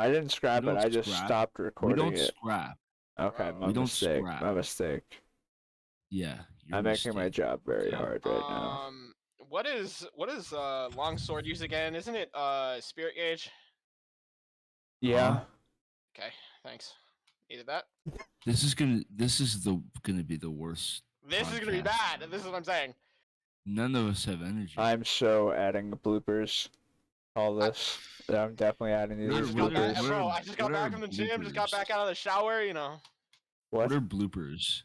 I didn't scrap it. don't I just scrap. stopped We recording don't it. scrap. Okay, Bro. my We don't mistake. scrap. My mistake. Yeah, your I'm making my mistake. job very Okay. hard right now. What is longsword use again? Isn't it spirit gauge? Yeah. Okay, thanks. Needed that. This is gonna be the worst. This is gonna be podcast. bad. This is what I'm saying. None of us have energy. I'm so adding bloopers. All this. I'm definitely adding these What as are- Got back, bloopers. bro, I just got what back are from the gym. Just got bloopers? back out of the shower. You know. What? What are bloopers?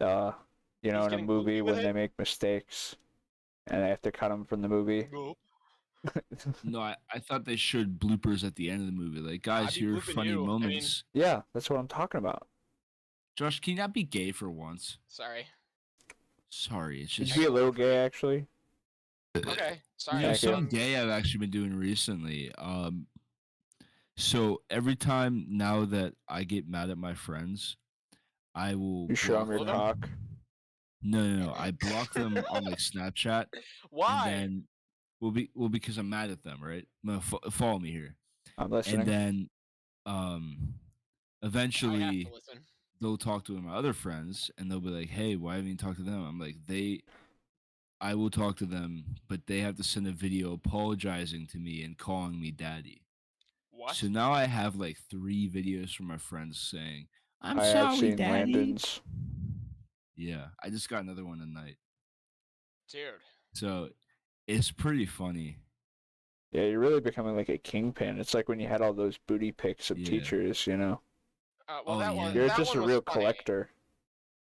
You know, He's in a getting movie goofy with when they it? make mistakes, and they have to cut them from the movie. Nope. No, I thought they showed bloopers at the end of the movie. Like, I'd guys, be here are blooping funny you. I mean- moments. Yeah, that's what I'm talking about. Josh, can you not be gay for once? Sorry. Sorry, it's Did just you be a little gay actually? Okay. Sorry. You know, Thank you. some gay I've actually been doing recently. So every time now that I get mad at my friends, I will You show block him your Block them? cock. No. I block them on like Snapchat, Why? and then because I'm mad at them, right? No, follow me here, I'm listening. and then I have eventually to listen. they'll talk to my other friends, and they'll be like, "Hey, why haven't you talked to them?" I'm like, I will talk to them, but they have to send a video apologizing to me and calling me daddy. What? So now I have like 3 videos from my friends saying, "I'm I have sorry, seen daddy." Landon's. Yeah, I just got another one tonight. Dude. So it's pretty funny. Yeah, you're really becoming like a kingpin. It's like when you had all those booty pics of Yeah. teachers, you know. Well, Oh, that yeah. one. You're that just one a was real funny. collector.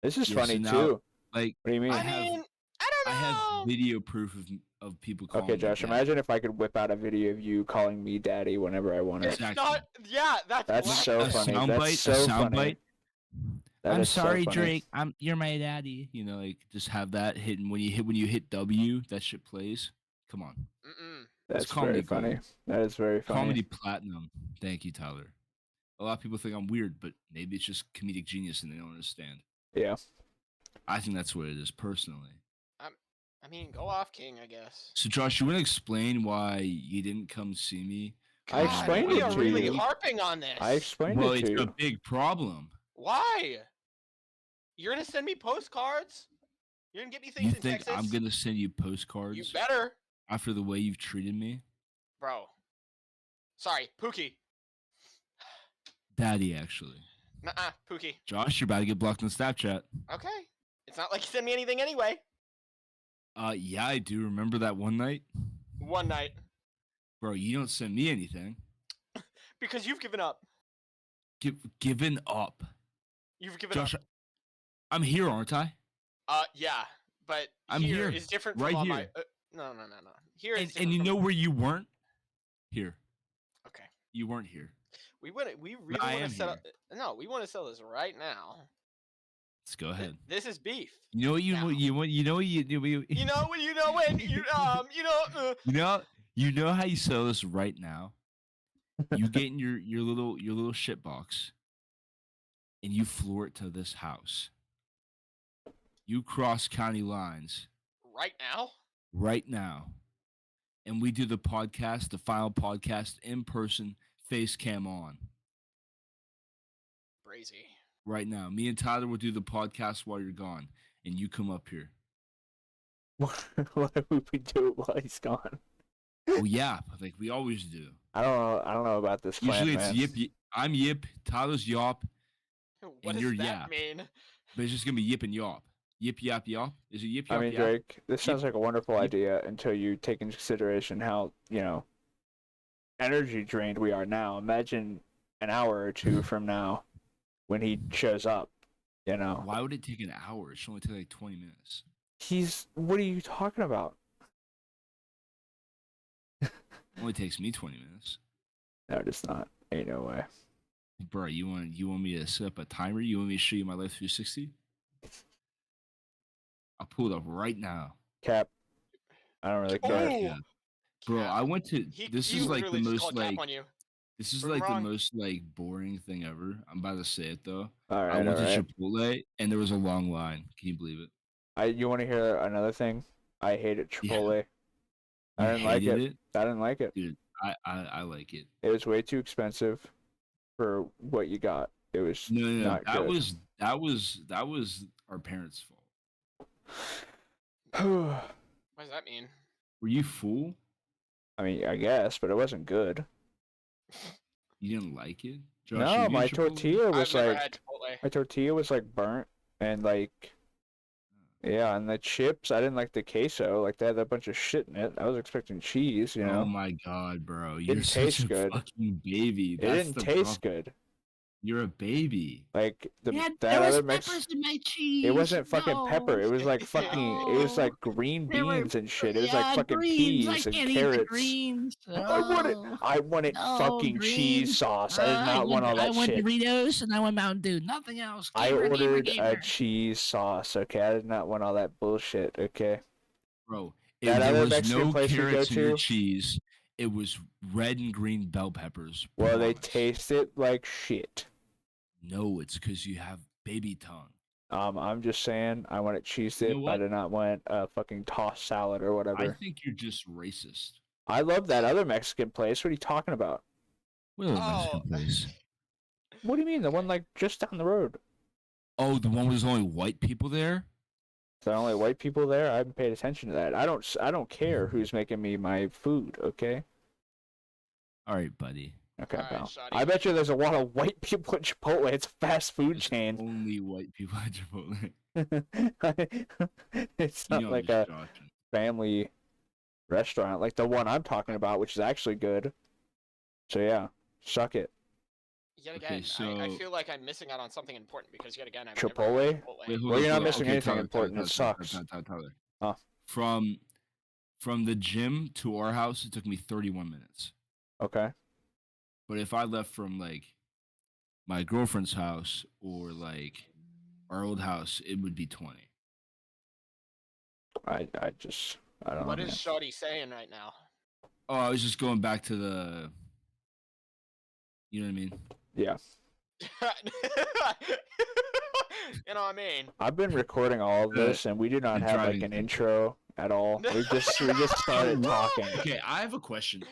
This is Yeah, funny so now, too. like, What do you mean? I I have mean, I don't I have know. video proof of people calling Okay, me Josh, daddy. imagine if I could whip out a video of you calling me daddy whenever I wanted. It's Exactly. not. Yeah, that's That's so hilarious. funny. soundbite, That's so funny. soundbite. That I'm is so sorry, funny. Drake. You're my daddy. You know, like just have that hitting when you hit W, that shit plays. Come on, Mm-mm. That's it's comedy very funny. gold. That is very funny. Comedy platinum. Thank you, Tyler. A lot of people think I'm weird, but maybe it's just comedic genius and they don't understand. Yeah. I think that's what it is personally. I mean, go off, King. I guess. So, Josh, you want to explain why you didn't come see me? I explained we it are to really you. harping on this. I explained Well, it it's to a you. big problem. Why? You're gonna send me postcards? You're gonna get me You things in think Texas? I'm gonna send you postcards You better, after the way you've treated me? bro. Sorry, Pookie. Daddy, actually. Nuh-uh, Pookie. Josh, you're about to get blocked on Snapchat. Okay. It's not like you send me anything anyway. Yeah, I do. Remember that one night? One night. Bro, you don't send me anything. Because you've given up. Given up. You've given Josh, up. I'm here, aren't I? Yeah, but I'm here here, is different right from all here. my. No. Here is And you different know from- where you weren't? Here. Okay. You weren't here. We really I want am to set here. up. No, we want to sell this right now. Let's go ahead. This is beef. You know what you Now. want? You know what you do? You know when you know when you You know how you sell this right now? You get in your little shit box and you floor it to this house. You cross county lines right now. right now. And we do the podcast, the final podcast in person, face cam on. Brazy. Right now. Me and Tyler will do the podcast while you're gone. And you come up here. Why would we do it while he's gone? Oh yeah, like we always do. I don't know about this plan, Usually it's man. yip. I'm yip. Tyler's yop. What And does you're that yap. mean? But it's just gonna be yip and yop. Yip yap yop. Is it yip I yop mean, yap? Drake, this sounds like a wonderful idea until you take into consideration how, energy drained we are now. Imagine an hour or two from now when he shows up, Why would it take an hour? It should only take like 20 minutes. What are you talking about? It only takes me 20 minutes. No, it's not. Ain't no way. Bro, you want me to set up a timer? You want me to show you my life 360? I'll pull it up right now. Cap. I don't really care. Oh, Yeah. Bro, Cap. I went to this he is like the literally just most called like cap on you. this is Prove like the wrong. most like boring thing ever. I'm about to say it though. All I right, went all to right. Chipotle and there was a long line. Can you believe it? You want to hear another thing? I hated Yeah. Chipotle. I You didn't like hated it. I didn't like it. Dude, I like it. It was way too expensive for what you got. It was No. not That good. was our parents' fault. What does that mean? Were you full? I mean, I guess, but it wasn't good. You didn't like it? Josh, No, you my get Chipotle? tortilla I've was never had like Chipotle. burnt and like yeah, and the chips I didn't like the queso. Like they had a bunch of shit in it. I was expecting cheese, you Oh know. my god, bro. You're Didn't such taste a good. fucking baby. It That's didn't the taste problem. good. You're a baby. Like Yeah, that there was other peppers in my cheese. it wasn't fucking pepper. No. It was like fucking. It was No. like green There were beans and shit. It was like yeah, fucking greens. I peas and can't eat the carrots. greens. I wanted No, fucking cheese greens. sauce. I did not want all I that want shit. Doritos and I want Mountain Dew. Nothing else. I Gamer, ordered a gamer. cheese sauce. Okay, I did not want all that bullshit. Okay. Bro, That there other was Mexican no place we go carrots in your to, cheese. It was red and green bell peppers. well, they Promise. tasted like shit. No, it's because you have baby tongue. I'm just saying, I wanted cheese You dip. know I what? did not want a fucking tossed salad or I whatever. think you're just racist. I love that other Mexican place. What are you talking about? What other Oh. Mexican place? What do you mean? The one like just down the road. Oh, the one where there's only white people there? There are only white people there. I haven't paid attention to that. I don't care who's making me my food. Okay. All right, buddy. Okay, All right, pal. Shadi. I bet you there's a lot of white people at Chipotle. It's a fast food There's chain. only white people at Chipotle. It's You not know I'm like just a joshing. family restaurant like the one I'm talking about, which is actually good. So yeah, suck it. Yet Okay, again, I so- feel like I'm missing out on something important because yet again, I've never Chipotle? had Chipotle. Wait, hold Well, on, you're not hold on. missing Okay, anything Tyler, important. Tyler, It Tyler, sucks. Tyler. Huh. From the gym to our house, it took me 31 minutes. Okay. But if I left from like my girlfriend's house or like our old house, it would be 20. I don't What know. is Man. Shadi saying right now? Oh, I was just going back to the. You know what I mean? Yeah. You know what I mean? I've been recording all of this, and we do not the have like driving an thing. intro at all. We just started talking. Okay, I have a question.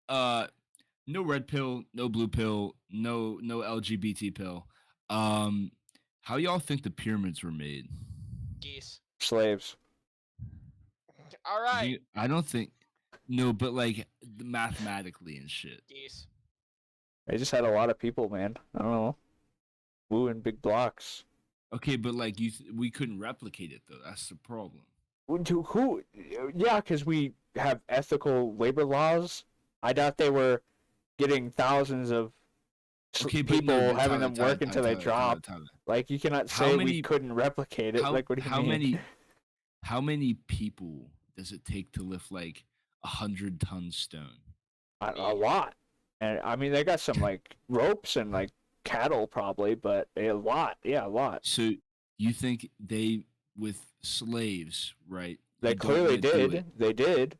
No red pill, no blue pill, no LGBT pill. How y'all think the pyramids were made? Geese. Slaves. All right. I don't think. No, but like mathematically and shit. Geese. They just had a lot of people, man. I don't know. Moving big blocks. Okay, but like we couldn't replicate it though. That's the problem. Who? Yeah, because we have ethical labor laws. I doubt they were getting thousands of Okay, but people no, having Tyler, them work Tyler, until they Tyler, drop. Tyler. Like you cannot How say we many- couldn't replicate it. Like what do you mean? How many people does it take to lift like 100-ton stone? A lot. And I mean they got some like ropes and like cattle probably, but a lot. Yeah, a lot. So you think they with slaves, right? They don't clearly wanna do did. it. They did.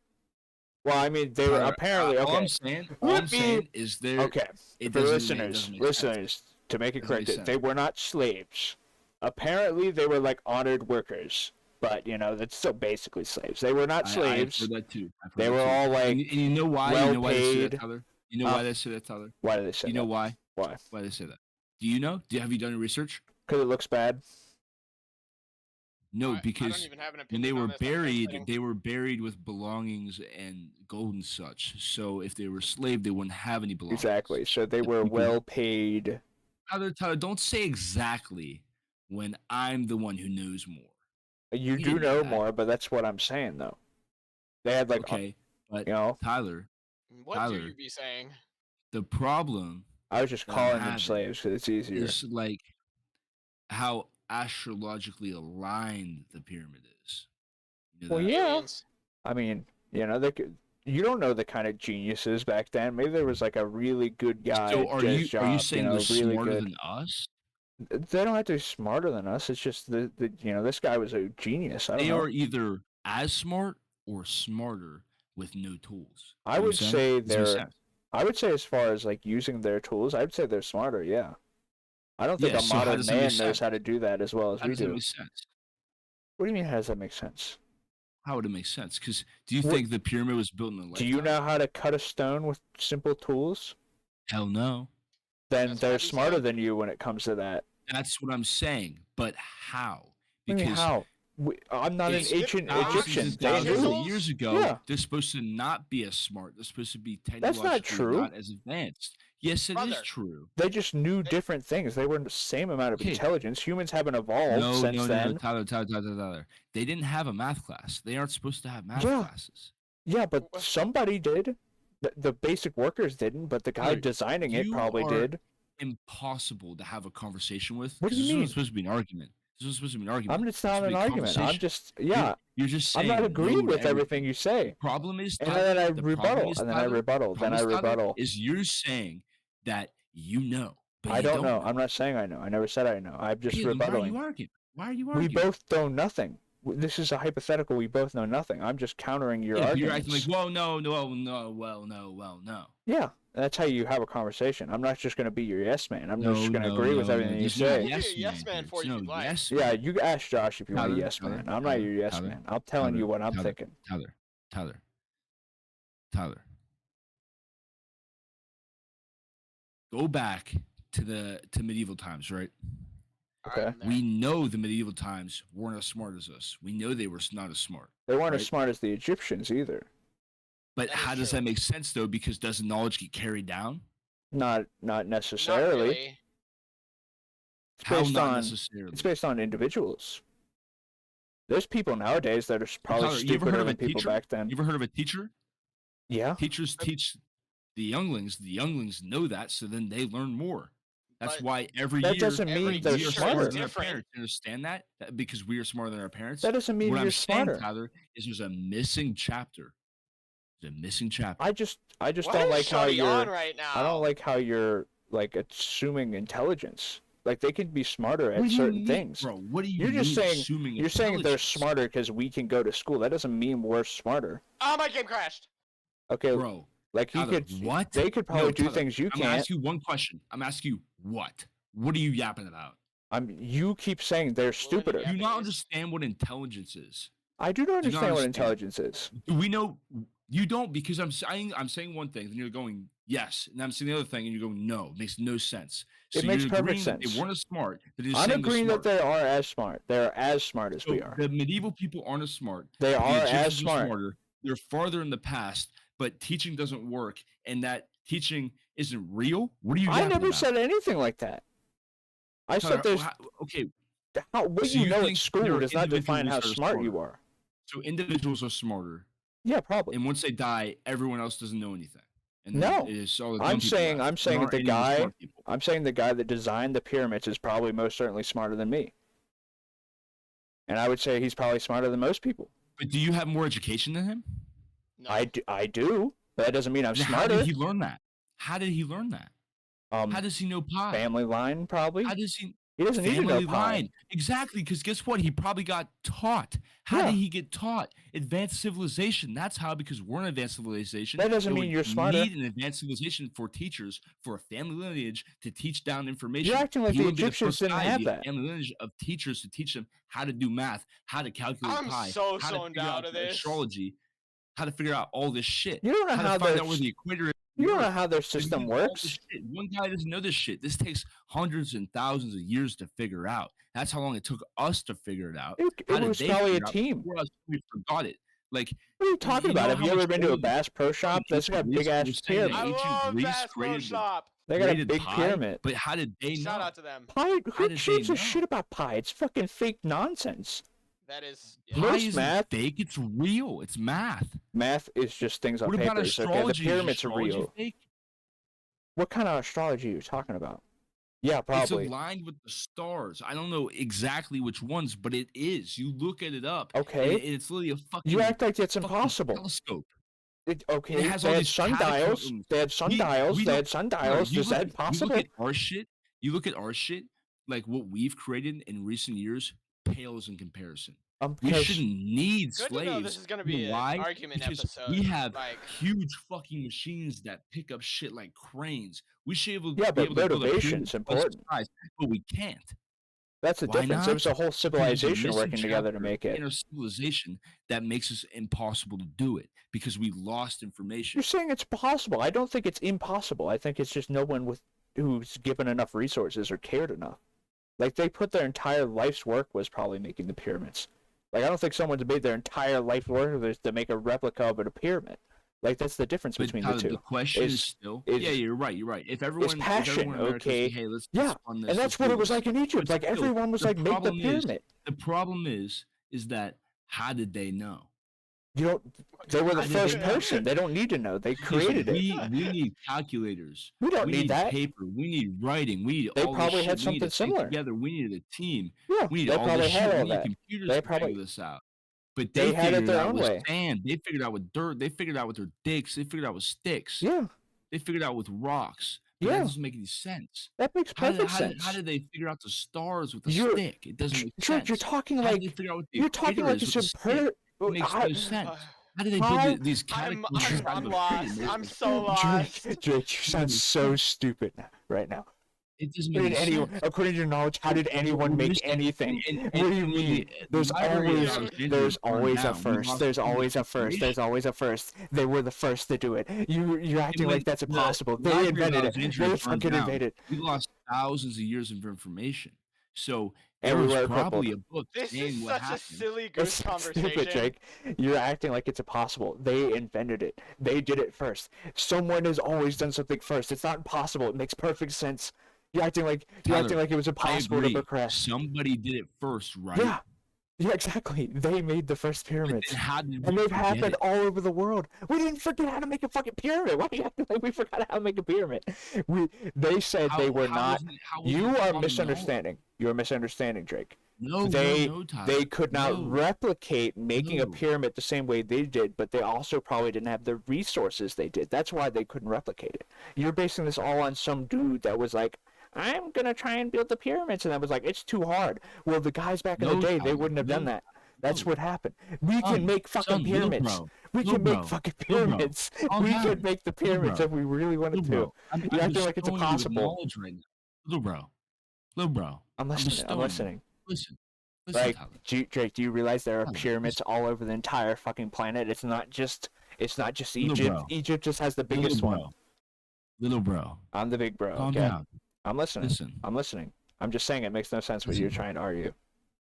Well, I mean, they were Tyler, apparently all I'm okay. saying is there. Okay, It for doesn't listeners, doesn't make sense. listeners, to make it Doesn't make correct, they sense. were not slaves. Apparently, they were like honored workers, but you know that's still basically slaves. They were not I've slaves. heard that too. I've heard They that were too. all like and you know why? well You know why they say paid. that, Tyler? You know Huh? why they say that, Tyler? Why do they say You that? know why? Why? Why they say that? Do you know? Have you done your research? Because it looks bad. No, I don't because even have an when they opinion were on this. I'm buried, kidding. they were buried with belongings and gold and such. So if they were slave, they wouldn't have any belongings. Exactly. So they were Because- well paid. Tyler, don't say exactly when I'm the one who knows more. You You do didn't know know that. more, but that's what I'm saying though. They had like Okay, but you know, Tyler, What do Tyler. you be saying? the problem I was just that I'm calling them having slaves because it's easier. is like how astrologically aligned the pyramid is. You know Well, that? yeah. Aliens. I mean, you know, they could. You don't know the kind of geniuses back then. Maybe there was like a really good guy. So at his job, are you saying you know, they're really smarter good. than us? They don't have to be smarter than us. It's just the you know this guy was a genius. I don't They know. are either as smart or smarter with no tools. I You know would what I'm say saying? Does that make they're. sense? I would say as far as like using their tools, I'd say they're smarter. Yeah. I don't think Yeah, a so how modern does that make man knows sense? how to do that as well as How we does that do. make sense? What do you mean? How does that make sense? How would it make sense? Because do you What- think the pyramid was built in a lifetime? Do you know how to cut a stone with simple tools? Hell no. Then That's they're what I'd be smarter saying. than you when it comes to that. That's what I'm saying. But how? I mean, Because how? I'm not an it's ancient thousands Egyptian. and They thousands knew. of knew. years ago, Yeah. they're supposed to not be as smart. They're supposed to be That's not technologically true. not as advanced. Yes, it is Brother. true. They just knew different things. They were the same amount of Okay. intelligence. Humans haven't evolved No, since no, then. no, Tyler. They didn't have a math class. They aren't supposed to have math Yeah. classes. Yeah, but Wha- somebody did. The basic workers didn't, but the guy Tyler, designing it you probably are did. Impossible to have a conversation with. What do 'cause you this mean? wasn't supposed to be an argument. This was supposed to be an argument. It's not supposed to an be a argument. I'm conversation. just, You're- yeah, You're just I'm saying not agreeing no to with everything you say. The problem is, And Tyler, then I the problem rebuttal, is, and then I Tyler, rebuttal, then I problem is, Tyler, rebuttal. is you're saying that you know, but I you don't know. know. I'm not saying I know. I never said I know. I'm just Okay, then why are rebuttaling. you arguing? Why are you We arguing? both know nothing. This is a hypothetical. We both know nothing. I'm just countering your Yeah, but you're arguments. acting like, well, no. Yeah, that's how you have a conversation. I'm not just going to be your yes man. I'm just going to No, agree with no, everything you there's no say. We'll be a yes yes man here. for you There's if no you'd like. yes Yeah, man. you ask Josh if you want a Tyler, yes Tyler, man. I'm not Tyler, your yes Tyler, man. I'm telling you what I'm Tyler, thinking. Tyler. Go back to medieval times, right? Okay. I'm there. We know the medieval times weren't as smart as us. We know they were not as smart. They weren't as Right. smart as the Egyptians either. But That is how does true. that make sense though? Because doesn't knowledge get carried down? Not Not necessarily. really. It's How based not on necessarily? it's based on individuals. There's people nowadays that are probably Tyler, you ever heard stupider of a than people teacher? back then. You ever heard of a teacher? Yeah. Teachers teach the younglings. The younglings know that, so then they learn more. That's But why every That year doesn't every mean they're we are teacher smarter smarter. than our different. parents. You understand that? Because we are smarter than our parents. That doesn't mean What you're I'm saying, smarter. Tyler, is there's a missing chapter. There's a missing chapter. I just What don't is like how Shorty on you're right now? I don't like how you're like assuming intelligence. Like they can be smarter What at do you certain mean, things. bro? What do you You're mean just saying assuming you're saying they're intelligence? smarter because we can go to school. That doesn't mean we're smarter. Oh, my game crashed. Okay, Bro, like he Tyler, could what? they could probably No, do Tyler, things you I'm gonna can't. ask you one question. I'm asking you what? What are you yapping about? You keep saying they're stupider. Yeah, Do you but not it is- understand what intelligence is? I do not Do you not understand what understand? intelligence is. Do we know you don't? Because I'm saying one thing, and you're going yes, and I'm saying the other thing, and you're going no. It makes no sense. So It makes you're perfect agreeing that sense. they weren't as smart. But you're I'm saying they're agreeing that smart. they are as smart. They're as smart as So we are. the medieval people aren't as smart. They The are as Egyptians are smart. smarter. They're farther in the past, but teaching doesn't work, and that teaching isn't real. What are you? I yapping never about? said anything like that. I Tyler, said there's okay. what So you you know at think school there are does not define how individuals that are smart you smarter? are. So individuals are smarter, Yeah, probably. and once they die, everyone else doesn't know anything. And No. then it's all the dumb I'm people saying left. the There aren't any more guy smart people. I'm saying the guy that designed the pyramids is probably most certainly smarter than me. And I would say he's probably smarter than most people. But do you have more education than him? No. I do, but that doesn't mean I'm Then how smarter. did he learn that? How did he learn that? How does he know pi? Family line probably. How does he? He doesn't need to know Family pi. line. Exactly, because guess what? He probably got taught. How Yeah. did he get taught? Advanced civilization. That's how, because we're an advanced civilization. That doesn't and mean we you're smarter. need an advanced civilization for teachers, for a family lineage to teach down information. You're acting like He the would be Egyptians first didn't guy to have be a that. family lineage of teachers to teach them how to do math, how to calculate I'm pi, so how to zoned figure out out of this. astrology, how to figure out all this shit. You don't know How how to find their out where the equator is. you don't know Earth. how their Like, system these- all this works. shit. One guy doesn't know this shit. This takes hundreds and thousands of years to figure out. That's how long it took us to figure it out. It How did was they probably a figure it out team. before us? We forgot it. Like, What are you talking you about? know Have how you ever much been to a older Bass Pro Shop? That's got ancient big ass Greece was saying that pyramid. I ancient love Greece Bass Pro created the- Shop. They got a created big pi, pyramid. But how did they Shout know? out to them. Pi? How Who did gives they a shit know? about pi? It's fucking fake nonsense. That is. Pi Most isn't math- fake. It's real. It's math. Math is just things on What about papers. Okay, the astrology? Is pyramids are astrology real. fake? What kind of astrology are you talking about? Yeah, It's probably. aligned with the stars. I don't know exactly which ones, but it is. You look at it up. Okay. And it's literally a fucking. You act like it's fucking impossible. Telescope. Okay, has they all had these sundials. catacombs. They had We sundials. They don't- had sundials. You Is look that at- possible? You look at our shit. You look at our shit. Like what we've created in recent years pales in comparison. We Because shouldn't need Good to slaves. know this is gonna You be know an why? argument Because episode. we have Like, huge fucking machines that pick up shit like cranes. We should Yeah, be but able to build a pyramid motivation's twice its important. size, but we can't. That's the Why difference. not? There was a whole Because there's a civilization missing working together to chapter make it. in our civilization that makes it impossible to do it because we lost information. You're saying it's possible. I don't think it's impossible. I think it's just no one who's given enough resources or cared enough. Like, they put their entire life's work was probably making the pyramids. Like, I don't think someone's made their entire life work of to make a replica of a pyramid. Like, that's the difference But between Tyler, the two. the question is still, yeah, you're right. It's If everyone passion, in America okay? say, hey, let's Yeah, fund this, and that's let's what do it was this. like in Egypt. But Like, still, everyone was the like, make the problem pyramid. the problem is that how did they know? You don't. They were the How did first they know? person. They don't need to know. They Because created it. we need calculators. We don't We need need that. paper. We need writing. We need They all this probably shit. had We need something to think similar. together. We needed a team. Yeah, We need they all probably this had shit. all We need that. computers They to probably. figure this out. But They they had it figured it their out own with way. sand. They figured it out with dirt. They figured it out with their dicks. They figured it out with sticks. Yeah, They figured it out with rocks. But that yeah. doesn't make any sense. That makes perfect sense. How did they figure out the stars with a You're- stick? It doesn't make George, sense. you're talking How like did they figure out what the you're talking equator like is it's with a a stick? It makes no sense. How did they How- build these I'm catacombs out of a lost. pyramid? I'm so lost. Drake, you sound so stupid right now. It doesn't How make did any anyone, sense. according to your knowledge, how did anyone make anything? What do you mean? There's always a first. There's always a first. There's always a first. They were the first to do it. You're acting like that's impossible. They invented it. They fucking invented it. We lost thousands of years of information. So And there we was were probably crippled. a book This saying is what such a happened. silly That's goose stupid, conversation. Jake. You're acting like it's impossible. They invented it. They did it first. Someone has always done something first. It's not impossible. It makes perfect sense. You're acting like Tyler, it was I impossible to agree. progress. Somebody did it first, right? Yeah. Yeah, exactly. They made the first But pyramids. then how did And we they've forget happened it? all over the world. We didn't forget how to make a fucking pyramid. Why are you acting like we forgot how to make a pyramid? They said they were not. You are misunderstanding. You're misunderstanding, Drake. No, They Tyler. they could not No. replicate making a No. pyramid the same way they did, but they also probably didn't have the resources they did. That's why they couldn't replicate it. You're basing this all on some dude that was like, I'm gonna try and build the pyramids, and that was like, it's too hard. Well, the guys back in the No, day, they Tyler, wouldn't have done no, that. That's no. what happened. We can Son, make fucking little pyramids. bro, We little can make bro, fucking little bro, pyramids. calm We down, could make the little pyramids bro, if we really wanted little to. bro. I'm You're acting bestowing like it's you with impossible. knowledge right now. Little bro, little bro. I'm listening. I'm bestowing you. listening. Listen, Like, Tyler. Drake, do you realize there are Tyler, pyramids all over the entire fucking planet? It's not just Little Egypt. bro. Egypt just has the Little biggest one. bro, little bro. I'm the big bro. Calm Okay, down. I'm listening. Listen, I'm listening. I'm just saying it makes no sense what Listen, you're bro. trying to argue.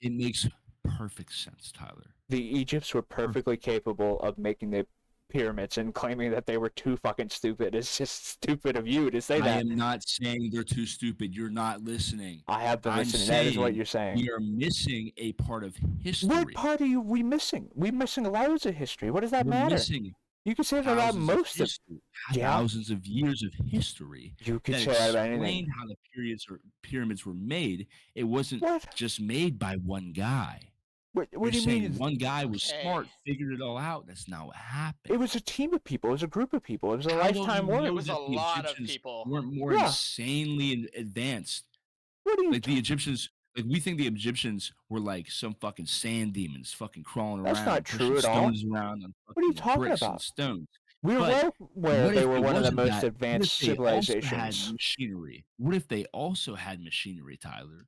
It makes perfect sense, Tyler. The Egypts were perfectly capable of making the pyramids, and claiming that they were too fucking stupid is just stupid of you to say I that. am not saying they're too stupid. You're not listening. I have been I'm listening. That is what saying you're saying. We are missing a part of history. What part are we missing? We're missing loads of history. What does that We're matter? missing You can say that about thousands of most of. history, Yeah. thousands of years of history You could that say that about anything. explained how the pyramids were made. It wasn't What? just made by one guy. What You're do you saying mean? one guy was Okay. smart, figured it all out. That's not what happened. It was a team of people. It was a group of people. It was a How don't lifetime you work. know It was that a the lot of Egyptians people. weren't more Yeah. insanely advanced? What are you? Like the Egyptians, like we think the Egyptians were like some fucking sand demons, fucking crawling That's around, not pushing true at all. stones around on What are you fucking talking bricks and about? stones. We're But well aware What they if were it one of the wasn't most that? What advanced if they also had civilizations. machinery? What if they also had machinery, Tyler?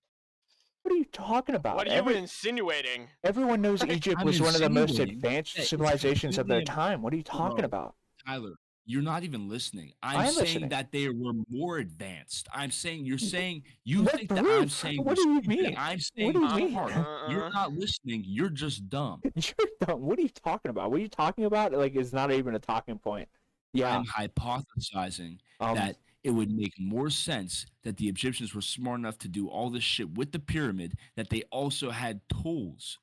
What are you talking about? What are you insinuating? Everyone knows Egypt I'm was one of the most insinuating advanced that it's civilizations of their completely time. What are you talking bro. about? Tyler, you're not even listening. I I'm am saying listening. that they were more advanced. I'm saying you're saying you What think that I'm proof? saying What we're do you stupid. mean? I'm What saying do you we're mean? smart. You're not listening. You're just dumb. You're dumb. What are you talking about? What are you talking about? Like, it's not even a talking point. Yeah. I'm hypothesizing Um, that it would make more sense that the Egyptians were smart enough to do all this shit with the pyramid, that they also had tools,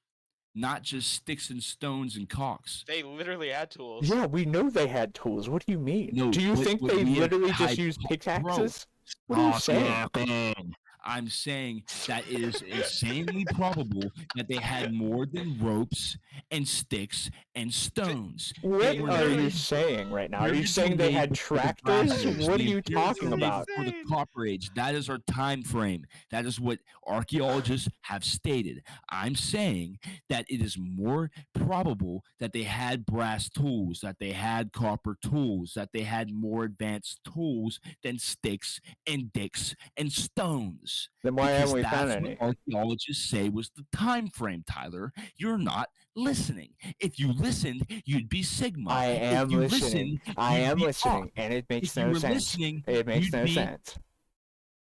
not just sticks and stones and cocks. They literally had tools. Yeah, we know they had tools. What do you mean? No, do you what- think what they we have literally just hypo- used bro, pickaxes? What are you Stop saying? yapping. I'm saying that it is insanely probable that they had more than ropes and sticks and stones. They What were are you literally- saying right now? Are you pyramids saying were they made had before the tractors? Brass Age. What are The you pyramids talking were made about? before the Copper Age. That is our time frame. That is what archaeologists have stated. I'm saying that it is more probable that they had brass tools, that they had copper tools, that they had more advanced tools than sticks and dicks and stones. years. Then why haven't we Because found that's any? what archaeologists say was the time frame, Tyler. You're not listening. If you listened, you'd be Sigma. I am if you listening. listened, I you'd am be listening, up. and it makes If you no were sense. listening, It makes you'd no be. sense.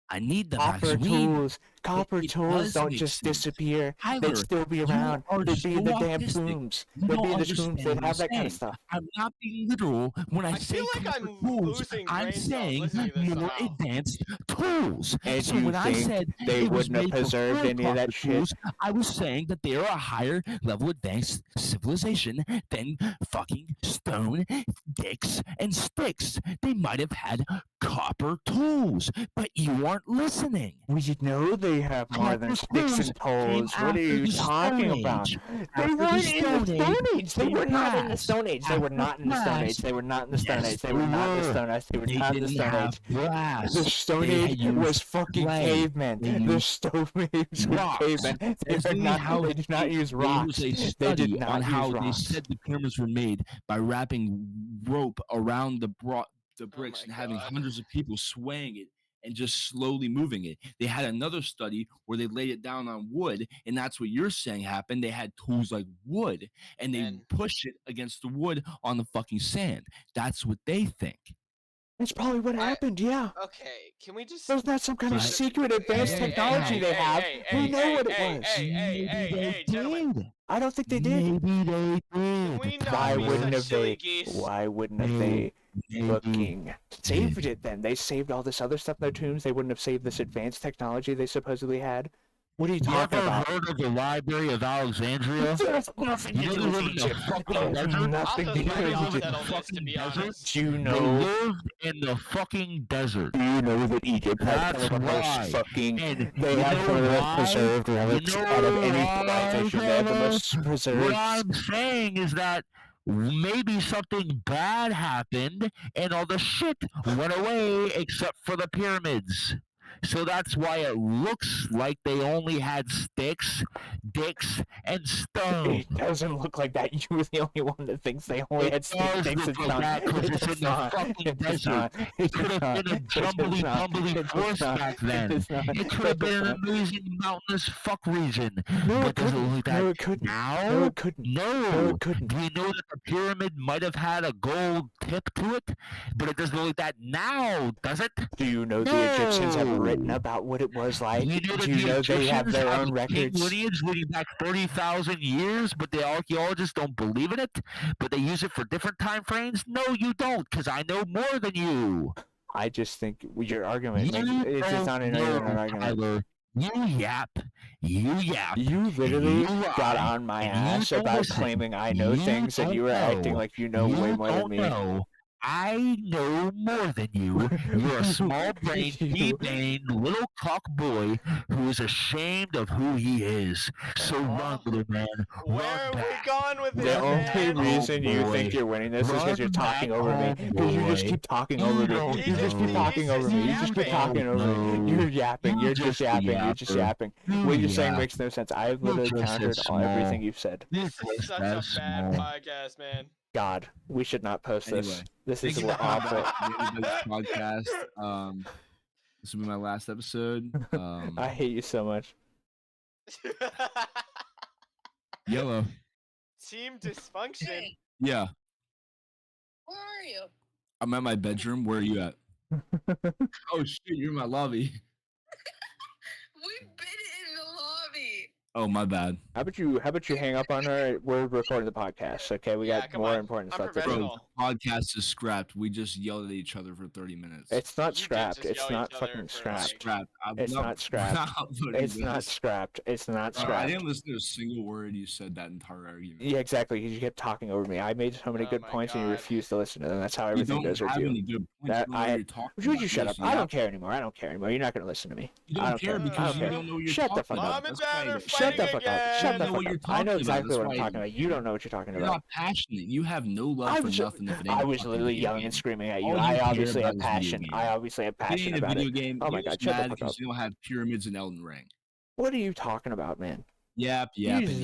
I need the Copper vaccine. tools. Copper it tools does don't make just sense. disappear. They'd Tyler, still be you around. are They'd be in so the damn autistic. tombs. You They'd don't be in the tombs. understand They'd what have I'm that kind of saying. stuff. I'm not being literal when I I say feel like copper I'm tools. losing I'm brain cells saying listening to this more somehow. advanced tools. And So you when I think said they it was wouldn't have made preserved before any of that copper shit? tools, I was saying that they are a higher level advanced civilization than fucking stone, dicks, and sticks. They might have had copper tools, but you aren't listening. We know they have more than Copper sticks and tools toes. came What are after you the talking Stone about? Age. They After the weren't in the Stone Stone Age, Age. They were not in the brass. Stone Age. They were After not in the Stone brass, Age. They were not in the Stone yes, Age. They they were not in the were. Stone Age. They were They not in the didn't Stone have Age. brass. The Stone They Age had used was fucking clay. cavemen. They The used Stone Age was rocks. cavemen. That's literally how They did not use there rocks. was a They study did on not how use they rocks. said the pyramids were made by wrapping rope around the bricks my and having God. hundreds of people swaying it and just slowly moving it. They had another study where they laid it down on wood, and that's what you're saying happened. They had tools like wood, and they And pushed it against the wood on the fucking sand. That's what they think. That's probably what happened, yeah. okay, can we just? There's not some kind of But- secret advanced technology they have. We know what it was. Hey, gentlemen. did. I don't think they did. Maybe they Can did. we not Why be wouldn't such have silly they? geese? Why wouldn't have they Maybe. fucking saved it then? They saved all this other stuff in their tombs. They wouldn't have saved this advanced technology they supposedly had. What are you You talking ever about? heard of the Library of Alexandria? There's nothing You to know do they with live in the Egypt. fucking There's desert? nothing to Also, do where with y'all Egypt. settled this, to be Fucking honest. Do you They know? lived in the fucking desert. Do you know that Egypt has That's some of the why. most fucking? And They you have know some of the most why? preserved relics You know out of any why, civilization. They have the most What preserved. I'm saying is that maybe something bad happened and all the shit went away except for the pyramids. So that's why it looks like they only had sticks, dicks, and stone. It doesn't look like that. You were the only one that thinks they only It had stick, does dicks, look and like stone. that 'cause It it's does in the not. fucking It does desert. not. It It could does have not. been a It does jumbly not. bumbly It does forest not. back It then. does not. It could It have does been an not. amazing mountainous fuck region. No, But it does it look couldn't. like that No, it couldn't. now? No, it couldn't. No, No. it couldn't. Do you know that the pyramid might have had a gold tip to it? But it doesn't look like that now, does it? Do you know the Egyptians have written No. about what it was like? You know that Do you the know they have Egyptians their have own a king records? lineage leading back 30,000 years, but the archaeologists don't believe in it? But they use it for different time frames? No, you don't, because I know more than you. I just think your argument You makes it's just don't not even know, an argument. Tyler. You yap. You yap. You and literally you got lie, on my and you ass don't about listen. claiming I know You things, and don't you were acting know. like you know way You more than don't me. know. I know more than you. You're a small-brained, You- pea-brained little cock boy who is ashamed of who he is. So run, little man. Where Run have we back. gone with The this, only man? reason you boy. think you're winning this is because you're Run talking back over me. home, Because you just boy. keep talking You over me. don't You just keep know. talking over me. You just keep yapping. talking over me. No. You're yapping. You're You're just just a yapping. You're just yapper. yapping. You What you're saying yap. makes no sense. I've You're literally just countered as everything small. you've said. You're This is just such a as bad small. podcast, man. God, we should not post this. Anyway, This thank is you for coming awful. back to the Anybody's podcast. This will be my last episode. I hate you so much. Yellow. Team dysfunction. Yeah, Where are you? I'm at my bedroom. Where are you at? Oh shit, you're in my lobby. We've been in the lobby. Oh, my bad. How about you hang up on her? We're recording the podcast. Okay, we Yeah, got come more on. important I'm stuff to do. Bro, professional. the podcast is scrapped. We just yelled at each other for 30 minutes. It's not You did scrapped. just It's yell not each other fucking for, scrapped. like- scrapped. It's not scrapped. It's not scrapped. It's not I scrapped. didn't listen to a single word you said that entire argument. Yeah, exactly. You kept talking over me. I made so many Oh good my points, and you God. refused to listen to them. That's how You everything don't goes with have you. any good points. That You don't know I- what you're talking Would you about. shut up? Listen, I you don't care anymore. I don't care anymore. You're not gonna listen to me. You I don't don't care care. because I don't you care. don't know what you're Shut the talking fuck about. up. Mom and That's why Dad are I- Shut the fighting fuck up. Shut again. the know what fuck you're up. I know talking about. exactly That's what I'm why talking about. You don't know what you're talking You're about. not passionate. You have no love I for was nothing if it ain't I a was fucking literally video yelling and game. screaming at All you. you I care obviously about have is video passion. game. I obviously have If it passion ain't a about video it. game, Oh my you're God, just shut the mad fuck because up. you don't have pyramids and Elden Ring. What are you talking about, man? Yap, You yapping.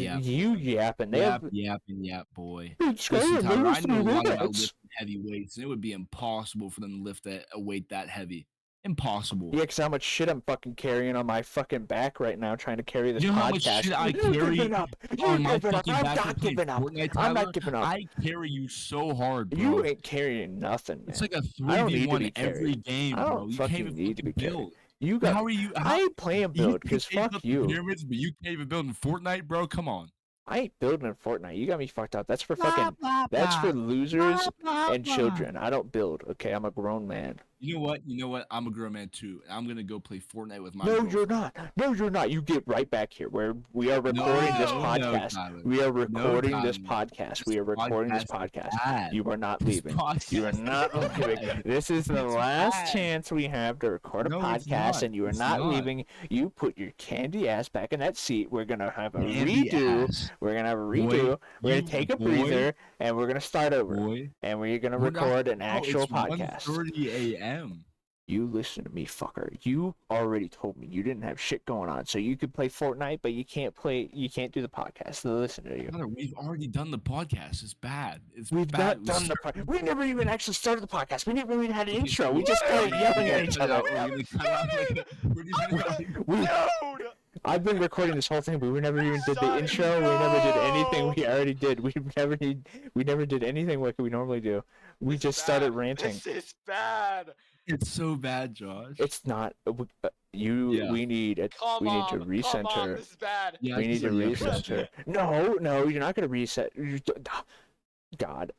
They have yap, boy. It's Listen, good. Tyler, I There's know a lot about minutes. lifting heavy weights, and it would be impossible for them to lift a weight that heavy. Impossible. Yeah, because how much shit I'm fucking carrying on my fucking back right now trying to carry this You know how podcast. much shit I You're carry giving up. You're on my giving up. fucking I'm back not for playing giving up. Fortnite, I'm Tyler? not giving up. I carry you so hard, bro. You ain't carrying nothing, man. It's like a I don't need to 3v1 be every carried. game, I bro. don't You can't fucking even need to be fucking carried. build. You got. How are you? I ain't playing build because fuck The you. pyramids, but you can't even build in Fortnite, bro. Come on. I ain't building in Fortnite. You got me fucked up. That's for fucking. That's for losers and children. I don't build. Okay, I'm a grown man. You know what? You know what? I'm a grown man too. I'm gonna go play Fortnite with my. No, you're girlfriend. not. No, you're not. You get right back here. Where we are recording this No, podcast. Tyler. We are recording this Tyler. podcast. We are recording this podcast. Bad. You are not This leaving. You are podcast not is leaving. bad. This is the It's last bad. chance we have to record a No, it's podcast, not. and you are It's not not. leaving. You put your candy ass back in that seat. We're gonna have a Candy redo. ass. We're gonna have a redo. Boy, We're you- gonna take a boy, breather, and we're gonna start over. Boy, And we're gonna we're not- record an bro, actual it's podcast. 1:30 a.m. You listen to me, fucker. You already told me you didn't have shit going on, so you could play Fortnite, but you can't do the podcast. So listen to you. Tyler, we've already done the podcast. It's bad. It's We've bad. not done the podcast. We never even actually started the podcast. We never even had an Okay, intro. so We just what do you started yelling at mean? each other. We haven't started. Dude! I've been recording this whole thing, but we never even did the Sorry, intro. We never did anything no. we already did. We never did anything like we normally do. We This just is started bad. ranting. This is bad. It's so bad, Josh. It's not. Yeah. We need to Come on, recenter. Come on, this is bad. Yeah, We need to yeah, recenter. No, you're not gonna reset. God,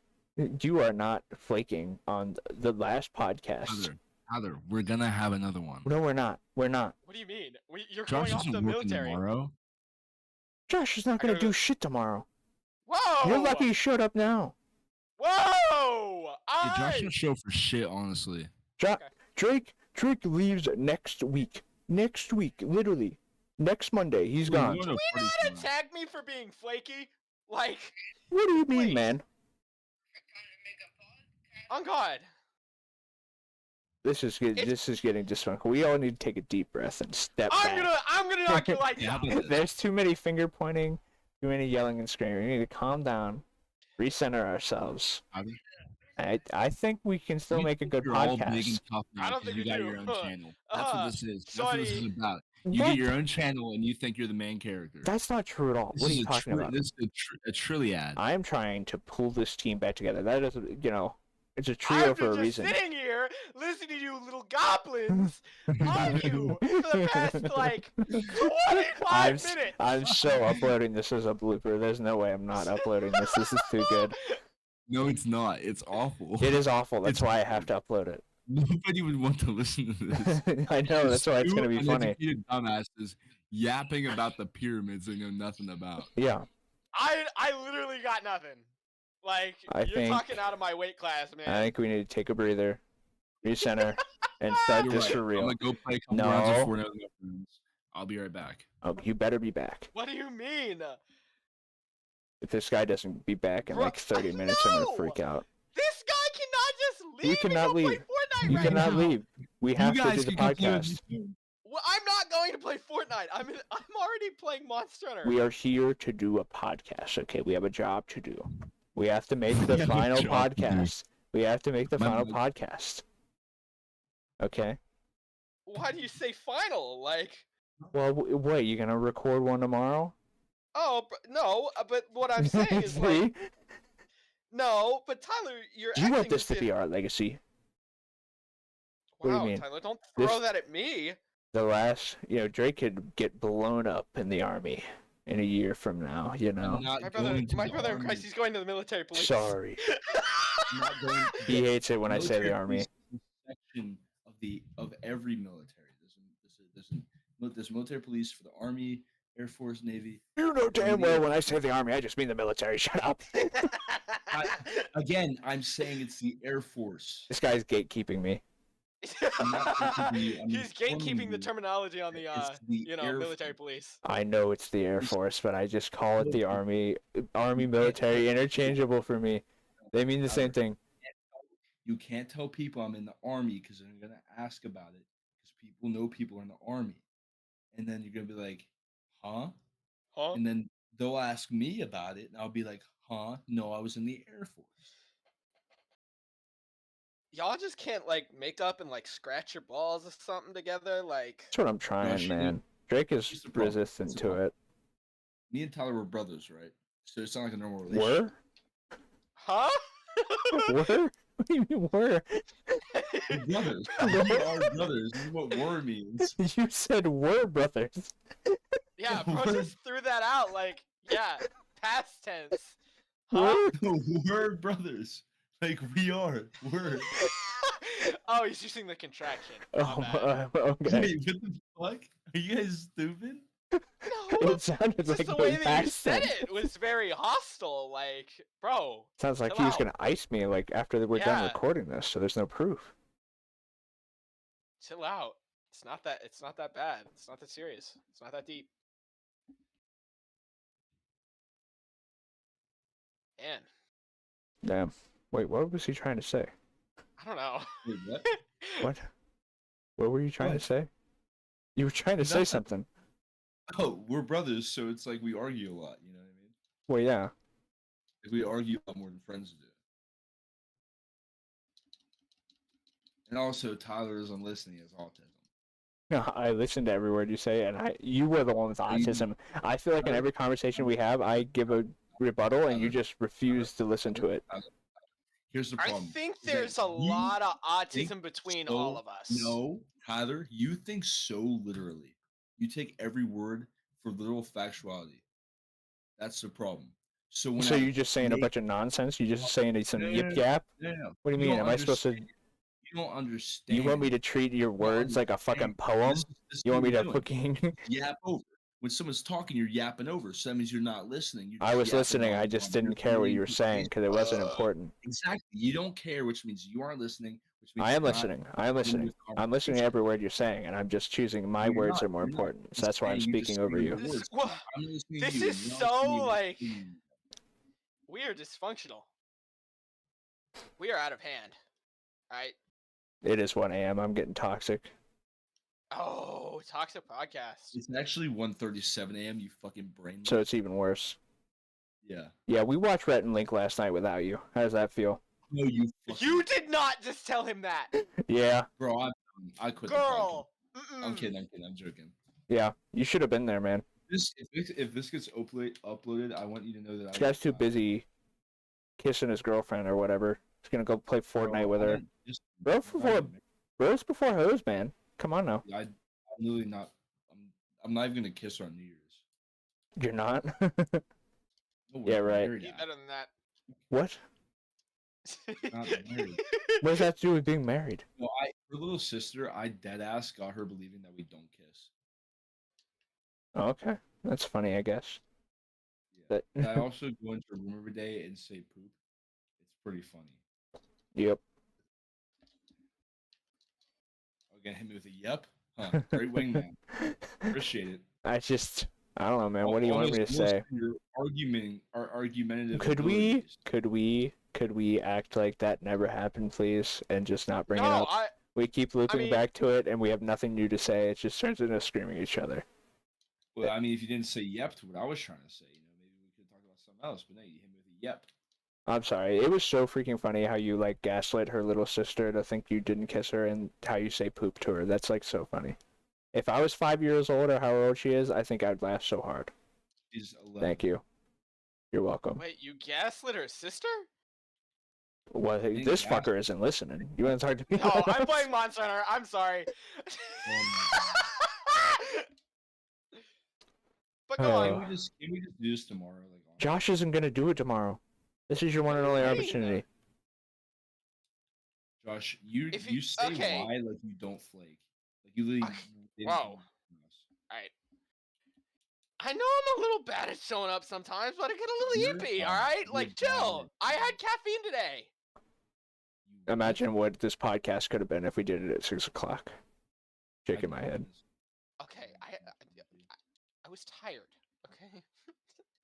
you are not flaking on the last podcast. Tyler, we're gonna have another one. No, we're not. We're not. What do you mean? You're Josh going off isn't the working military. tomorrow. Josh is not I gonna don't do know. shit tomorrow. Whoa! You're lucky you showed up now. Whoa! Yeah, Josh don't show for shit, honestly. Okay. Drake leaves next week. Next week, literally. Next Monday, he's We're gone. going to a Do we party not tomorrow. attack me for being flaky? Like, What do you mean, Please. man? on God. This is good. This is getting dysfunctional. We all need to take a deep breath and step I'm back. gonna knock your lights Yeah, out. how about this? There's too many finger pointing, too many yelling and screaming. We need to calm down, recenter ourselves. I think we can still You make a think good you're all big podcast. and tough now I don't 'cause think you you got do. your own channel. That's what this is. That's what this is Sorry. about. You What? get your own channel and you think you're the main character. That's not true at all. This What are is you a talking about? This is a Trilliad. I'm trying to pull this team back together. That is, it's a trio I've for been a just reason. sitting here listening to you little goblins argue for the past like 25 minutes. I'm so uploading this as a blooper. There's no way I'm not uploading this. This is too good. No, it's not. It's awful. It is awful. That's It's why I have to upload it. Nobody would want to listen to this. I know. That's why it's Two gonna be funny. uneducated dumbasses yapping about the pyramids they know nothing about. Yeah. I literally got nothing. Like I you're think- talking out of my weight class, man. I think we need to take a breather, recenter, and start You're this right. for I'm real. gonna go play a couple No. rounds of Fortnite with my friends. I'll be right back. Oh, you better be back. What do you mean? If this guy doesn't be back in Bro, like 30 minutes, I'm no! gonna freak out. This guy cannot just leave. You cannot and go leave. Play Fortnite You right cannot now. leave. We have you to guys do the can go play with podcast. me too. Well, I'm not going to play Fortnite. I'm already playing Monster Hunter. We are here to do a podcast, okay? We have a job to do. We have to make the We have a final job to do. podcast. We have to make the My final bad. podcast. Okay? Why do you say final? Like, Well, wait, you gonna record one tomorrow? oh no. But what I'm saying is like, See? no. But Tyler, you're. Do you want acting this as to if- be our legacy? What do you Wow, mean? Tyler, don't This- throw that at me. The last, Drake could get blown up in the army in a year from now, I'm not My going to my the brother in army. Christ, he's going to the military police. Sorry. I'm not going to He hates it when I say the military army. police is a section of every military. There's military police for the army, Air Force, Navy. You know damn well when I say the army, I just mean the military. Shut up. Again, I'm saying it's the Air Force. This guy's gatekeeping me. I'm not gatekeeping you, I'm He's informing gatekeeping the you. terminology on the It's the Air military Force. police. I know it's the Air Force, but I just call it the army. Army, military, interchangeable for me. They mean the same thing. You can't tell people I'm in the army because they're gonna ask about it because people know people are in the army, and then you're gonna be like, "Huh?" Huh? And then they'll ask me about it, and I'll be like, "Huh? No, I was in the Air Force." y'all just can't like make up and like scratch your balls or something together, like. That's what I'm trying, Josh, man. Drake is here's the problem. resistant Here's the to problem. it. Me and Tyler were brothers, right? So it's not like a normal relationship. Were? Huh? Were? What do you mean were? We're brothers. We are brothers. This is what were means. You said were brothers. Yeah, bro Word. just threw that out like, yeah, past tense. Huh? Were? We're brothers. Like we are. We're. Oh, he's using the contraction. Oh, My bad. okay. Wait, what the fuck? Are you guys stupid? No, It sounded just like the it way was that you past said tense. it was very hostile. Like, bro, Sounds like chill he was out. gonna ice me like after we're done Yeah. recording this, so there's no proof. Chill out. It's not that. It's not that bad. It's not that serious. It's not that deep. Man, Damn. Wait, what was he trying to say? I don't know. Wait, what? What? What were you trying to What? say? You were trying to say Nothing. something. Oh, we're brothers, so it's like we argue a lot. You know what I mean? Well, yeah. Like, we argue a lot more than friends do. And also, Tyler isn't listening. He has autism. No, I listened to every word you say, and you were the one with autism. I feel like in every conversation we have, I give a rebuttal, and you just refuse to listen to it. Here's the I problem. think is that there's a you lot of think autism between so- all of us. No, Tyler, you think so literally. You take every word for literal factuality. That's the problem. So when So I you're just saying a make- bunch of nonsense? You're just saying some No, no, yip no, yap? no, no. What do you mean? don't Am I supposed to? understand- You don't understand. You want me to treat your words like a fucking poem? This is You want me what to you're fucking? yap over? When someone's talking, you're yapping over. So that means you're not listening. You're I just was yapping listening. on I and just on. didn't You're care what you were literally saying because it wasn't uh, important. Exactly. You don't care, which means you aren't listening. Which means I am you're not listening. I am in listening. this I'm listening to conversation. every word you're saying, and I'm just choosing my You're words not, are more you're not. important. So that's why I'm You're just speaking over saying you. your words. Well, I'm listening this to you. is You're not so, listening to me. like- we are dysfunctional. We are out of hand. Right? It is 1 a.m. I'm getting toxic. Oh, toxic podcast. It's actually 1:37 a.m. You fucking brain. So it's even worse. Yeah. Yeah, we watched Rhett and Link last night without you. How does that feel? No, you. Fucking, You did not just tell him that, Yeah, bro. I quit. girl. The podcast. Mm-mm. I'm kidding. I'm joking. yeah. You should have been there, man. If this gets uploaded, I want you to know that This guy's too busy kissing his girlfriend or whatever. He's gonna go play Fortnite with her. Bros before hoes, man. Come on now. I'm literally not. I'm not even gonna kiss her on New Year's. You're not? No, Yeah, we're right. married Be now. better than that. What? Not married. What does that have to do with being married? No, her little sister, I dead ass got her believing that we don't kiss. Oh, okay. That's funny, I guess. Yeah. That- And I also go into her room every day and say poop. It's pretty funny. Yep. Again, hit me with a yep. Huh? Great wingman. Appreciate it. I don't know, man. What do you want me to say? Your argumentative. Could we abilities. act like that never happened, please, and just not bring it No, up? We keep looping mean- back to it, and we have nothing new to say. It just turns into screaming at each other. Well, I mean, if you didn't say yep to what I was trying to say, maybe we could talk about something else. But no, you hit me with a yep. I'm sorry. It was so freaking funny how you like gaslit her little sister to think you didn't kiss her, and how you say poop to her. That's like so funny. If I was 5 years old or however old she is, I think I'd laugh so hard. She's 11. Thank you. You're welcome. Wait, you gaslit her sister? Well, didn't this gaslight. fucker isn't listening. You want to talk to me? No, I'm playing Monster Hunter. I'm sorry. Oh my But go Oh. on. Can we just do this tomorrow? Like, honestly? Josh isn't gonna do it tomorrow. This is your one and only Hey. opportunity. Josh, you If you you- say okay. why like you don't flake. Like you literally. Okay. didn't Whoa. come up with us. Alright. I know I'm a little bad at showing up sometimes, but I get a little You're yippy, fine. alright? You're Like, chill. valid. I had caffeine today. You- Imagine what this podcast could have been if we did it at 6 o'clock. Shaking my head. Okay, I was tired, okay?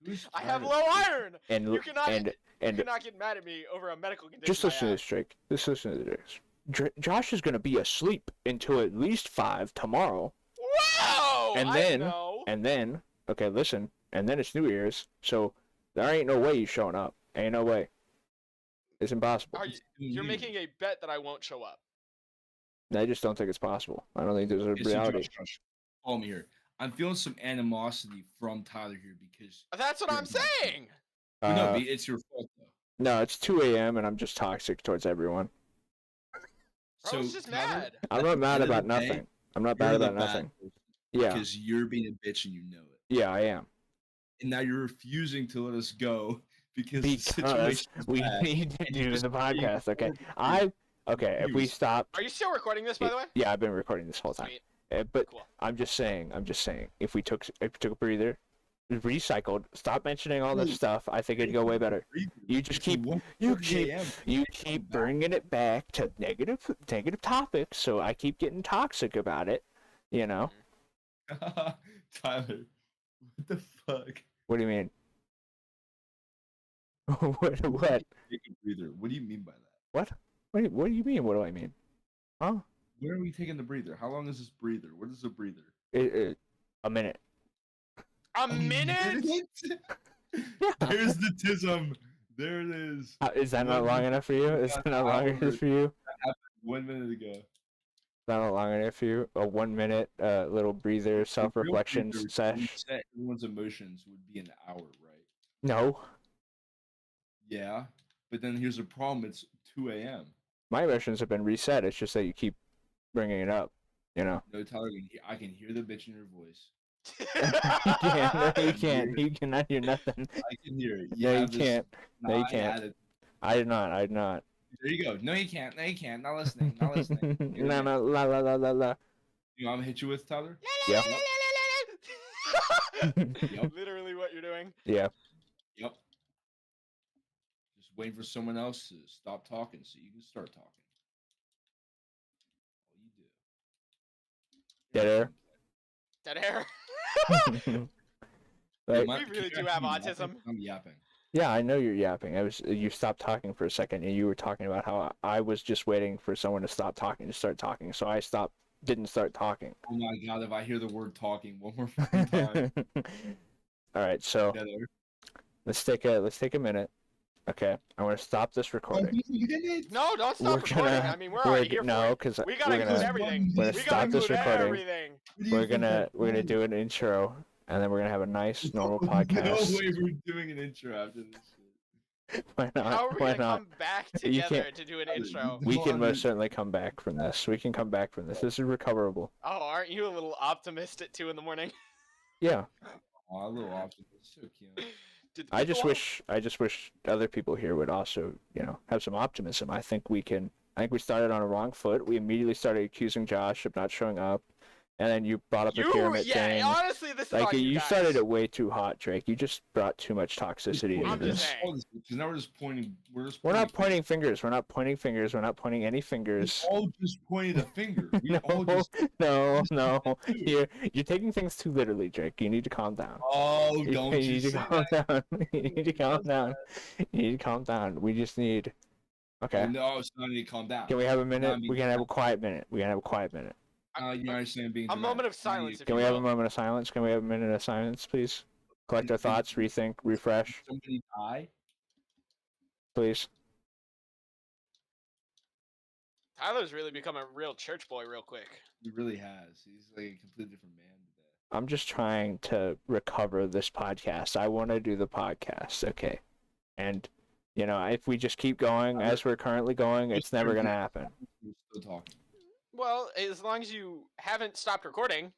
Who's I have tired? low iron! And You cannot, you and cannot get mad at me over a medical condition. just listen I to have. this, Drake. Just listen to this. Josh is gonna be asleep until at least 5 tomorrow, Whoa! And I then- know. and then okay, listen, and then it's New Year's, so there ain't no way you showing up. Ain't no way. It's impossible. You're making a bet that I won't show up. I just don't think it's possible. I don't think there's a Okay, so reality. Josh, follow me here. I'm feeling some animosity from Tyler here because. That's what I'm saying. Well, no, it's your fault though. No, it's 2 a.m. and I'm just toxic towards everyone. I was just mad. I'm not mad end of about the day, nothing. I'm not bad You're the about bad nothing. person Yeah, because you're being a bitch and you know it. yeah, I am. And now you're refusing to let us go because the Because situation is we bad. need to and you're do just the being podcast. Okay, horribly if we confused. stop. Are you still recording this, by the way? Yeah, I've been recording this whole time. Sweet. But Cool. I'm just saying. If we took a breather, recycled, stop mentioning all this stuff, I think it'd go way better. You just keep bringing it back to negative topics, so I keep getting toxic about it. You know. Tyler, what the fuck? What do you mean? What? Take a breather. What do you mean by that? What? What do you mean? What do I mean? Huh? Where are we taking the breather? How long is this breather? What is a breather? A minute. A minute? There's the tism. There it is. Is that not long enough for you? Is that not long enough for you? 1 minute ago. Is that not long enough for you? A 1 minute little breather, self-reflection Real breather, sesh. reset everyone's emotions would be an hour, right? No, Yeah, but then here's the problem. It's 2 a.m. my emotions have been reset. It's just that you keep bringing it up. You know. No, Tyler, I can hear the bitch in your voice. You can't. You cannot hear nothing. I can hear it. No, you have this can't. No, you snide can't. attitude. I did not. I did not. There you go. No, you can't. No, you can't. Not listening. Not listening. No, no, la la la la la. You know, I'm gonna hit you with Tyler. Yeah. Yep. Literally what you're doing. Yeah. Yep. Just waiting for someone else to stop talking so you can start talking. All you do. Dead air. Dead air. Like, We really do have autism. I'm yapping. yeah, I know you're yapping. You stopped talking for a second, and you were talking about how I was just waiting for someone to stop talking to start talking, so I didn't start talking. Oh my god! If I hear the word talking one more fucking time, All right, so Dead air. let's take a minute. Okay, I want to stop this recording. You didn't. No, don't We're stop recording. gonna- I mean, we're already here for no, it. because We gotta include everything. we're We gonna gotta stop this include recording. everything. we're gonna do an intro, and then we're gonna have a nice normal No podcast. way we're doing an intro after this shit. Why not? How are we Why gonna not? come back You together can't- to do an intro? We Hold can on, most dude. certainly come back from this. We can come back from this. This is recoverable. Oh, aren't you a little optimist at 2 in the morning? Yeah. Oh, a little optimist. So cute. Did the I people just wish other people here would also, have some optimism. I think we started on a wrong foot. We immediately started accusing Josh of not showing up, and then you brought up a pyramid thing. honestly, this is Like on you guys. started it way too hot, Drake. You just brought too much toxicity I'm into just this. saying. Because now we're just pointing. We're not pointing fingers. We're not pointing fingers. We're not pointing any We fingers. all just pointed a finger. We all No, just. no. Dude. You're taking things too literally, Drake. You need to calm down. Oh, You don't need you to say calm that. down. You need to calm down. You need to calm down. We just need. Okay. Oh, no, it's not need to calm down. Can we have a I'm minute? being- We can have a quiet minute. We can have a quiet minute. You understand being A moment dramatic. of silence, if Can you we have a will. moment of silence? Can we have a minute of silence, please? Collect our thoughts, rethink, refresh, Somebody die. please. Tyler's really become a real church boy real quick. He really has. He's like a completely different man today. I'm just trying to recover this podcast. I want to do the podcast, okay? And, if we just keep going as we're currently going, it's never going to happen. We're still talking. Well, as long as you haven't stopped recording,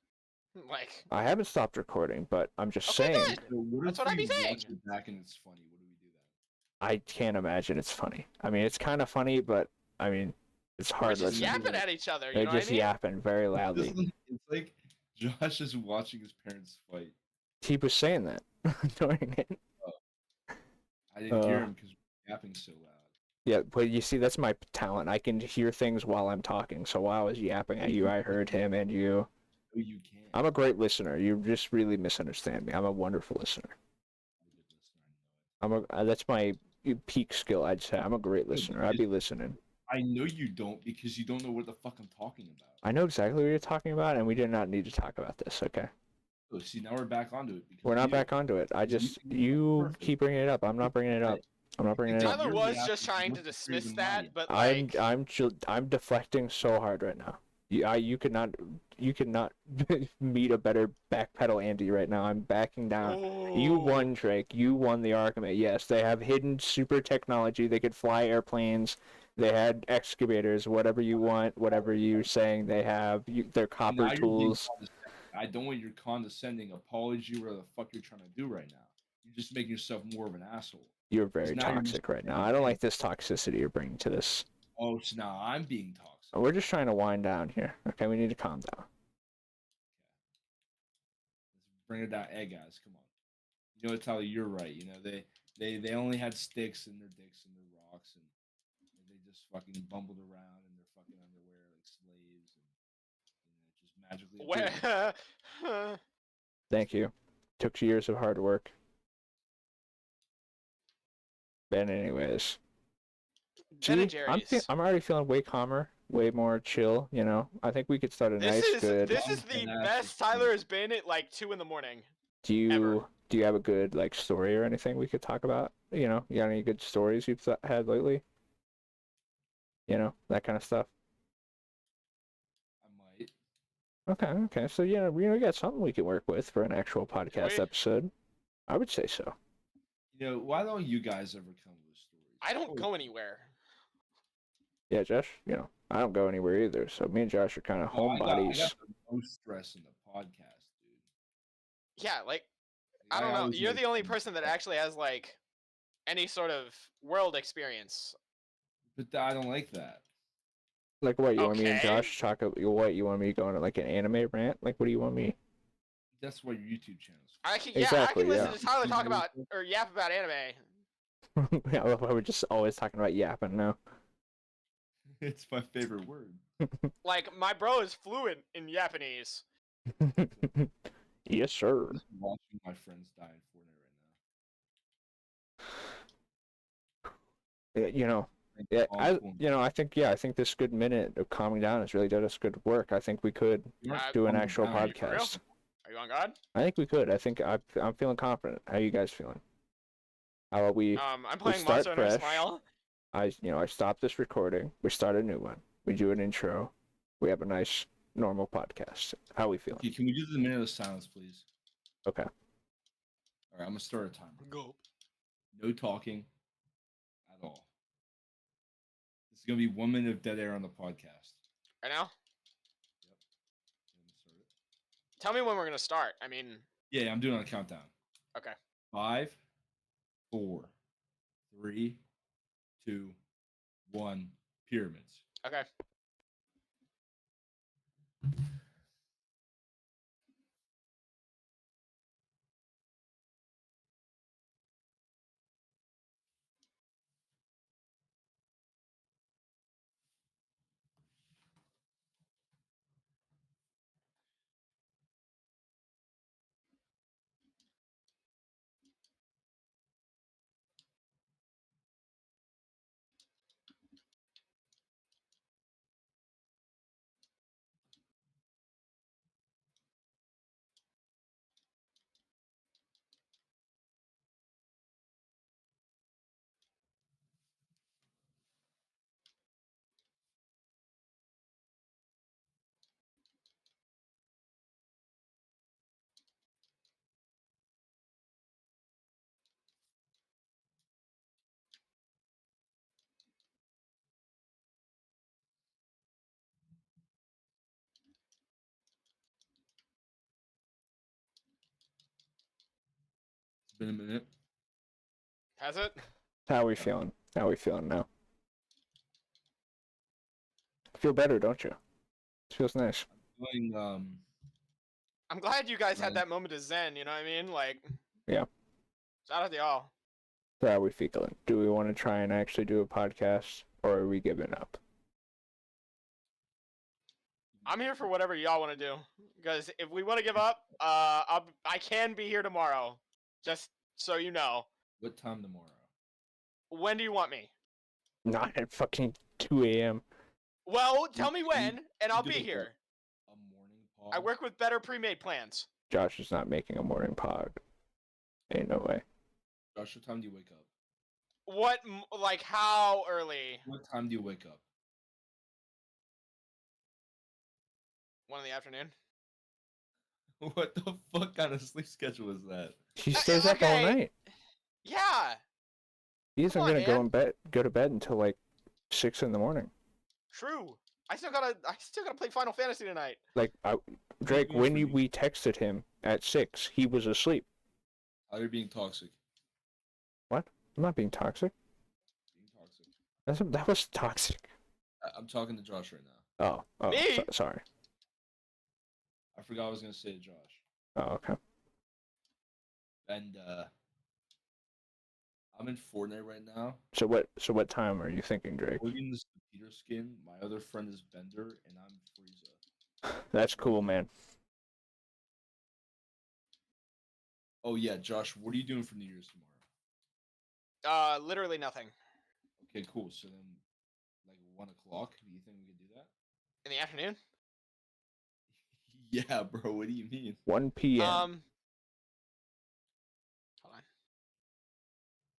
like, I haven't stopped recording, but I'm just Okay, saying. good. So what That's if what I'd we be saying. watch it back and it's funny? What do we do then? I can't imagine it's funny. I mean, it's kind of funny, but, I mean, it's we're hard just listening. yapping at each other. You They're know what just I mean? yapping very loudly. It's like Josh is watching his parents fight. He was saying that during it. I didn't hear him because we're yapping so loud. Yeah, but you see, that's my talent. I can hear things while I'm talking. So while I was yapping at you, I heard him and you. Oh, you can. I'm a great listener. You just really misunderstand me. I'm a wonderful listener. That's my peak skill, I'd say. I'm a great listener. I'd be listening. I know you don't because you don't know what the fuck I'm talking about. I know exactly what you're talking about, and we did not need to talk about this, okay? Oh, see, now we're back onto it. Because We're not you- back onto it. you You perfect. keep bringing it up. I'm not bringing it up. I'm not bringing it up. Tyler You're was the just asshole. trying You're to the dismiss crazy that, lion. but like, I'm deflecting so hard right now. You could not meet a better backpedal Andy right now. I'm backing down. You oh, won, Drake. You won the argument. Yes, they have hidden super technology. They could fly airplanes. They had excavators. Whatever you want, whatever you're saying, they have. They're copper Now you're being tools. condescending. I don't want your condescending apology, whatever the fuck you're trying to do right now. You're just making yourself more of an asshole. You're very now you're toxic just right now. saying I don't things. like this toxicity you're bringing to this. Oh, so now I'm being toxic. We're just trying to wind down here. Okay, we need to calm down. Let's bring it down. Hey guys, come on. You know what, Tyler? You're right. You know they only had sticks in their dicks and their rocks, and they just fucking bumbled around in their fucking underwear like slaves, and just magically appeared. where? Thank you. Took years of hard work. But anyways, Ben and see, Jerry's. I'm already feeling way calmer, way more chill. You know, I think we could start a nice, good. This is the best Tyler has been at like 2 in the morning. Do you have a good like story or anything we could talk about? You know, you got any good stories you've had lately? You know, that kind of stuff. I might. Okay. So yeah, we got something we can work with for an actual podcast we? episode. I would say so. You know, why don't you guys ever come with stories? I don't go anywhere. Yeah, Josh. You know, I don't go anywhere either. So me and Josh are kind of homebodies. I got the most stress in the podcast, dude. Yeah, like I don't know. always You're like the only some person that stuff. actually has like any sort of world experience. But I don't like that. Like what? You want me and Okay. Josh talk? What? You want me to go on like an anime rant? Like what do you want me? That's what your YouTube channel's for. I can Exactly, listen yeah. to Tyler talk about or yap about anime. I love how we're just always talking about yapping now. It's my favorite word. Like my bro is fluent in Japanese. Yes, sir. I'm just watching my friends die in Fortnite right now. You know, Thank yeah, all I for think this good minute of calming down has really done us good work. I think we could You aren't do an calming actual down. Are you for real? podcast. Are you on God? I think we could. I think I'm feeling confident. How you guys feeling? How about we? I'm playing start Monster Hunter fresh. Smile. I stopped this recording. We start a new one. We do an intro. We have a nice normal podcast. How we feeling? Okay, can we do the minute of silence, please? Okay. All right, I'm gonna start a timer. Go. No talking at all. This is gonna be 1 minute of dead air on the podcast. Right now? I'm gonna start it. Tell me when we're gonna start. I mean, Yeah, I'm doing it on a countdown. okay. 5, 4, 3, 2, 1. Pyramids. Okay. It's been a minute. Has it? How we feeling? How we feeling now? Feel better, don't you? It feels nice. Doing I'm glad you guys had Right. that moment of zen, you know what I mean? Like, Yeah. shout out to y'all. So how we feeling? Do we want to try and actually do a podcast, or are we giving up? I'm here for whatever y'all want to do. Because if we want to give up, I can be here tomorrow. Just so you know. what time tomorrow? When do you want me? Not at fucking 2 a.m. Well, tell me You- when, and I'll do be it here. A morning pod. I work with better pre-made plans. Josh is not making a morning pod. Ain't no way. Josh, what time do you wake up? Like how early? What time do you wake up? 1 in the afternoon. What the fuck kind of sleep schedule is that? He stays up all okay. night. Yeah. He isn't Come on, gonna go man. go to bed until like 6 in the morning. True. I still gotta play Final Fantasy tonight. Like Drake, when we texted him at 6, he was asleep. How you're being toxic? What? I'm not being toxic. Being toxic. That was toxic. I'm talking to Josh right now. Oh, Me? Sorry. I forgot I was gonna say to Josh. Oh, okay. And I'm in Fortnite right now. So what time are you thinking, Drake? Logan is Peter Skin. My other friend is Bender, and I'm Frieza. That's cool, man. Oh yeah, Josh, what are you doing for New Year's tomorrow? Literally nothing. Okay, cool. So then, like 1 o'clock. Do you think we could do that? In the afternoon? Yeah, bro. What do you mean? 1 p.m. Hold on.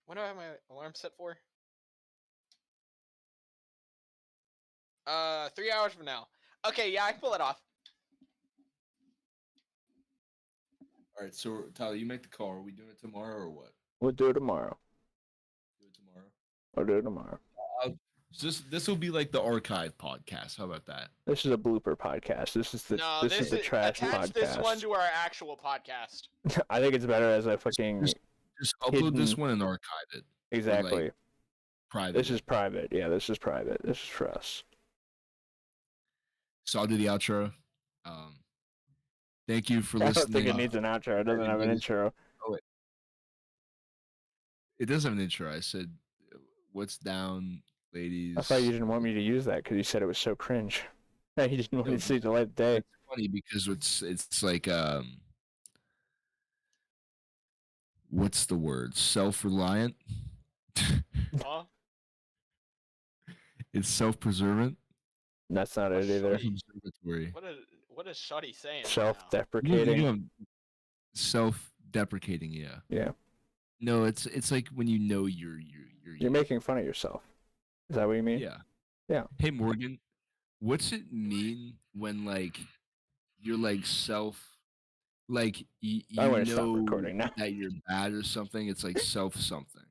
When do I have my alarm set for? 3 hours from now. Okay, yeah, I can pull it off. All right. So Tyler, you make the call. Are we doing it tomorrow or what? We'll do it tomorrow. Do it tomorrow. I'll do it tomorrow. This will be like the archive podcast. How about that? This is a blooper podcast. This is the trash attach podcast. this one to our actual podcast. I think it's better as a fucking Just upload this hidden- one and archive it. exactly. Like, private. This is private. Yeah, this is private. This is for us. So I'll do the outro. Thank you for I don't listening. think it needs an outro. It doesn't have an intro. It does have an intro. I said, "What's down, ladies?" I thought you didn't want me to use that because you said it was so cringe. You didn't want me to see the light of day. It's funny because it's like what's the word? Self-reliant. Huh? It's self-preservant. That's not it either. Self-preservatory. What is Shuddy saying? Right now? Self-deprecating. Self-deprecating. Yeah. Yeah. No, it's like when you know you're making fun of yourself. Is that what you mean? Yeah. Yeah. Hey Morgan, what's it mean when like you're like you I want to stop know recording now. that you're bad or something? It's like self something.